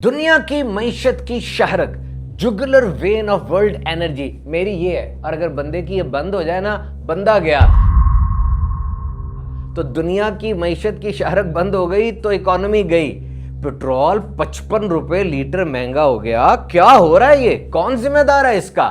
दुनिया की मईशत की शहरक jugular vein of world energy मेरी ये है, और अगर बंदे की ये बंद हो जाए ना, बंदा गया। तो दुनिया की मईशत की शहरक बंद हो गई तो इकोनॉमी गई। पेट्रोल 55 रुपए लीटर महंगा हो गया। क्या हो रहा है? ये कौन जिम्मेदार है इसका?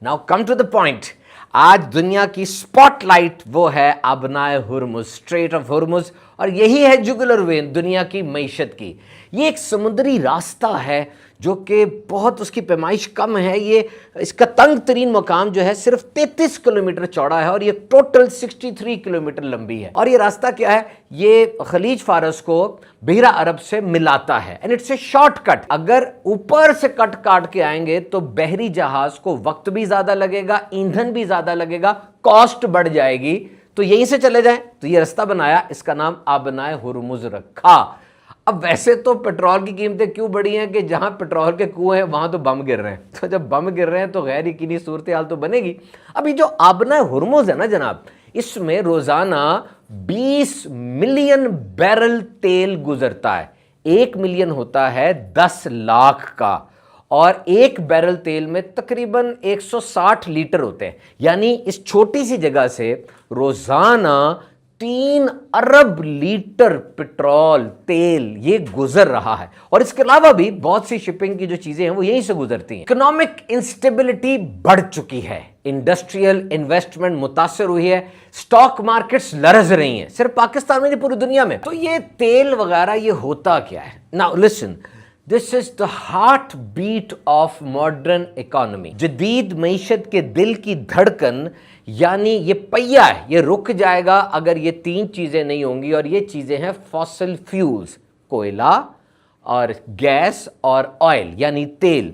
Now come to the point. आज दुनिया की स्पॉटलाइट वो है आबनाए हुर्मुज, स्ट्रेट ऑफ हुर्मुज, और यही है जुगुलर वेन दुनिया की मईशत की। ये एक समुद्री रास्ता है जो कि बहुत उसकी पैमाइश कम है। ये इसका तंग तरीन मकाम जो है सिर्फ 33 किलोमीटर चौड़ा है और ये टोटल 63 किलोमीटर लंबी है। और ये रास्ता क्या है? ये खलीज फारस को बहरा अरब से मिलाता है एंड इट्स ए शॉर्टकट। अगर ऊपर से कट काट के आएंगे तो बहरी जहाज को वक्त भी ज्यादा लगेगा, ईंधन भी ज्यादा लगेगा, कॉस्ट बढ़ जाएगी। तो यहीं से चले जाएं। तो ये रास्ता बनाया, इसका नाम आबनाए हुर्मुज रखा। अब वैसे तो पेट्रोल की कीमतें क्यों बढ़ी हैं कि जहां पेट्रोल के कुएं हैं वहां तो बम गिर रहे हैं। तो जब बम गिर रहे हैं तो गैर यकीनी सूरत हाल तो बनेगी। अभी जो आबनाए हुर्मुज है ना जनाब, इसमें रोजाना 20 मिलियन बैरल तेल गुजरता है। 1 मिलियन होता है 10 लाख का, और एक बैरल तेल में तकरीबन 160 लीटर होते हैं। यानी इस छोटी सी जगह से रोजाना 3 अरब लीटर पेट्रोल तेल ये गुजर रहा है। और इसके अलावा भी बहुत सी शिपिंग की जो चीजें हैं वो यहीं से गुजरती हैं। इकोनॉमिक इंस्टेबिलिटी बढ़ चुकी है, इंडस्ट्रियल इन्वेस्टमेंट मुतासर हुई है, स्टॉक मार्केट्स लरज रही हैं, सिर्फ पाकिस्तान में नहीं पूरी दुनिया में। तो ये तेल वगैरह ये होता क्या है? Now listen, this is the heart beat of modern economy. जदीद मईशत के दिल की धड़कन, यानी ये पहिया है, ये रुक जाएगा अगर ये 3 चीजें नहीं होंगी। और ये चीजें हैं फॉसिल फ्यूल्स, कोयला और गैस और ऑयल यानी तेल।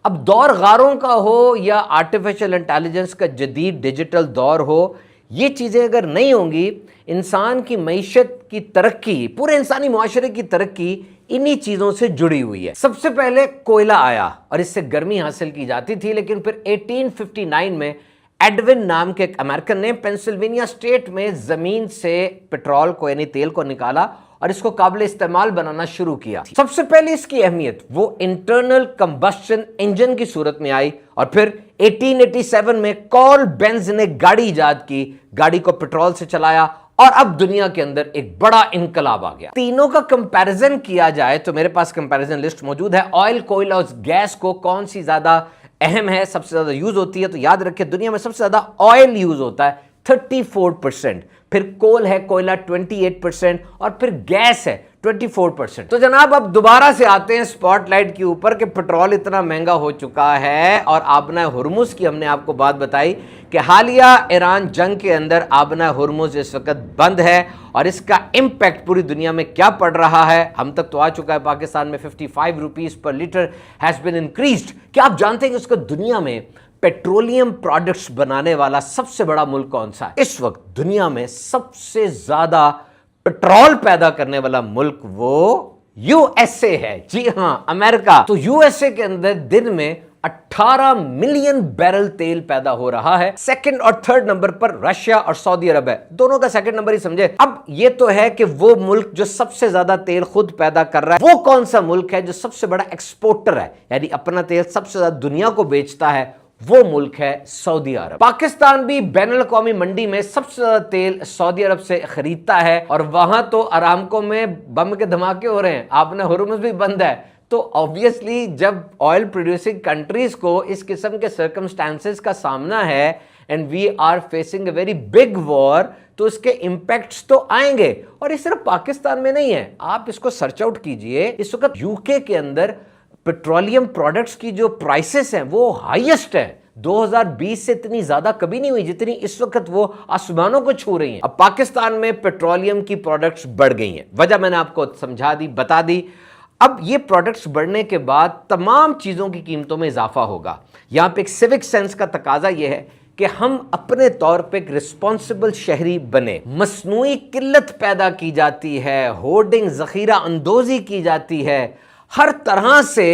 अब दौर गारों का हो या आर्टिफिशियल इंटेलिजेंस का जदीद डिजिटल दौर हो, ये चीज़ें अगर नहीं होंगी, इंसान की मईशत की तरक्की, पूरे इंसानी मुआशरे की तरक्की इन्हीं चीज़ों से जुड़ी हुई है। सबसे पहले कोयला आया और इससे गर्मी हासिल की जाती थी, लेकिन फिर 1859 में एडविन नाम के एक अमेरिकन ने पेंसिल्वेनिया स्टेट में ज़मीन से पेट्रोल को यानी तेल को निकाला और इसको काबिल इस्तेमाल बनाना शुरू किया। सबसे पहले इसकी अहमियत वो इंटरनल कंबस्शन इंजन की सूरत में आई, और फिर 1887 में कार्ल बेंज ने गाड़ी इजाद की, गाड़ी को पेट्रोल से चलाया, और अब दुनिया के अंदर एक बड़ा इनकलाब आ गया। तीनों का कंपैरिजन किया जाए तो मेरे पास कंपैरिजन लिस्ट मौजूद है। ऑयल, कोयला और गैस को कौन सी ज्यादा अहम है, सबसे ज्यादा यूज होती है? तो याद रखिए दुनिया में सबसे ज्यादा ऑयल यूज होता है 34%, फिर कोल है कोयला 28%, और फिर गैस है 24%। तो जनाब अब दोबारा से आते हैं स्पॉटलाइट के ऊपर कि पेट्रोल इतना महंगा हो चुका है, और आबनाए हुर्मुज की हमने आपको बात बताई कि हालिया ईरान जंग के अंदर आबनाए हुर्मुज इस वक्त बंद है, और इसका इंपैक्ट पूरी दुनिया में क्या पड़ रहा है। हम तक तो आ चुका है, पाकिस्तान में 55 rupees per litre has been increased. क्या आप जानते हैं कि उसका दुनिया में पेट्रोलियम प्रोडक्ट्स बनाने वाला सबसे बड़ा मुल्क कौन सा है? इस वक्त दुनिया में सबसे ज्यादा पेट्रोल पैदा करने वाला मुल्क वो यूएसए है। जी हां, अमेरिका। तो यूएसए के अंदर दिन में 18 मिलियन बैरल तेल पैदा हो रहा है। सेकंड और थर्ड नंबर पर रशिया और सऊदी अरब है। दोनों का सेकंड नंबर ही समझे। अब ये तो है कि वो मुल्क जो सबसे ज्यादा तेल खुद पैदा कर रहा है, वो कौन सा मुल्क है जो सबसे बड़ा एक्सपोर्टर है, यानी अपना तेल सबसे ज्यादा दुनिया को बेचता है? वो मुल्क है सऊदी अरब। पाकिस्तान भी बैनुल-अक़वामी मंडी में सबसे ज्यादा तेल सऊदी अरब से खरीदता है, और वहां तो अरामको में बम के धमाके हो रहे हैं, आबनाए हुर्मुज भी बंद है। तो ऑब्वियसली जब ऑयल प्रोड्यूसिंग कंट्रीज को इस किस्म के सर्कमस्टांसेस का सामना है and we are facing a very big war, तो इसके इंपैक्ट्स तो आएंगे। और ये सिर्फ पाकिस्तान में नहीं है, आप इसको सर्च आउट कीजिए। इस वक्त यूके के अंदर पेट्रोलियम प्रोडक्ट्स की जो प्राइसेस हैं वो हाईएस्ट है। 2020 से इतनी ज्यादा कभी नहीं हुई जितनी इस वक्त वो आसमानों को छू रही हैं। अब पाकिस्तान में पेट्रोलियम की प्रोडक्ट्स बढ़ गई हैं, वजह मैंने आपको समझा दी, बता दी। अब ये प्रोडक्ट्स बढ़ने के बाद तमाम चीजों की कीमतों में इजाफा होगा। यहां पे एक सिविक सेंस का तकाजा यह है कि हम अपने तौर पे एक रिस्पॉन्सिबल शहरी बने। मसनूई किल्लत पैदा की जाती है, होर्डिंग, जखीरा अंदोजी की जाती है, हर तरह से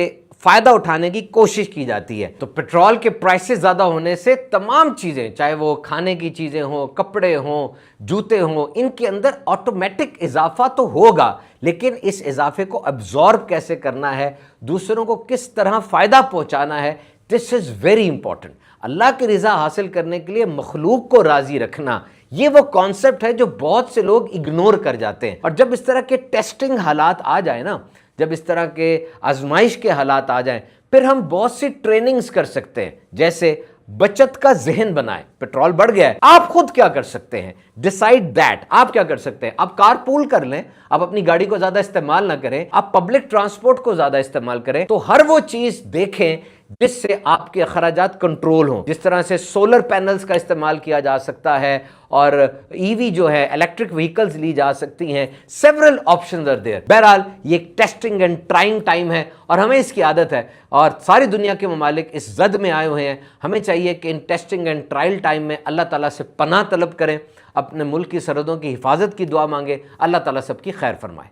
फायदा उठाने की कोशिश की जाती है। तो पेट्रोल के प्राइसेस ज्यादा होने से तमाम चीजें, चाहे वो खाने की चीजें हो, कपड़े हो, जूते हो, इनके अंदर ऑटोमेटिक इजाफा तो होगा, लेकिन इस इजाफे को अब्जॉर्ब कैसे करना है, दूसरों को किस तरह फायदा पहुंचाना है, दिस इज वेरी इंपॉर्टेंट। अल्लाह की रिजा हासिल करने के लिए मखलूक को राजी रखना, ये वो कॉन्सेप्ट है जो बहुत से लोग इग्नोर कर जाते हैं। और जब इस तरह के टेस्टिंग हालात आ जाए ना, जब इस तरह के आजमाइश के हालात आ जाएं, फिर हम बहुत सी ट्रेनिंग्स कर सकते हैं, जैसे बचत का जहन बनाएं। पेट्रोल बढ़ गया है, आप खुद क्या कर सकते हैं, डिसाइड दैट। आप क्या कर सकते हैं, आप कार पूल कर लें, आप अपनी गाड़ी को ज्यादा इस्तेमाल ना करें, आप पब्लिक ट्रांसपोर्ट को ज्यादा इस्तेमाल करें। तो हर वो चीज देखें जिससे आपके अखराजात कंट्रोल हों। जिस तरह से सोलर पैनल्स का इस्तेमाल किया जा सकता है और ईवी जो है, इलेक्ट्रिक व्हीकल्स ली जा सकती हैं, सेवरल ऑप्शंस आर देयर। बहरहाल ये एक टेस्टिंग एंड ट्राइंग टाइम है और हमें इसकी आदत है और सारी दुनिया के ममालिक इस जद में आए हुए हैं। हमें चाहिए कि in testing and trial time में अल्लाह ताला से पनाह तलब करें, अपने मुल्क की सरहदों की हिफाजत की दुआ मांगे, अल्लाह ताला सबकी खैर फरमाए।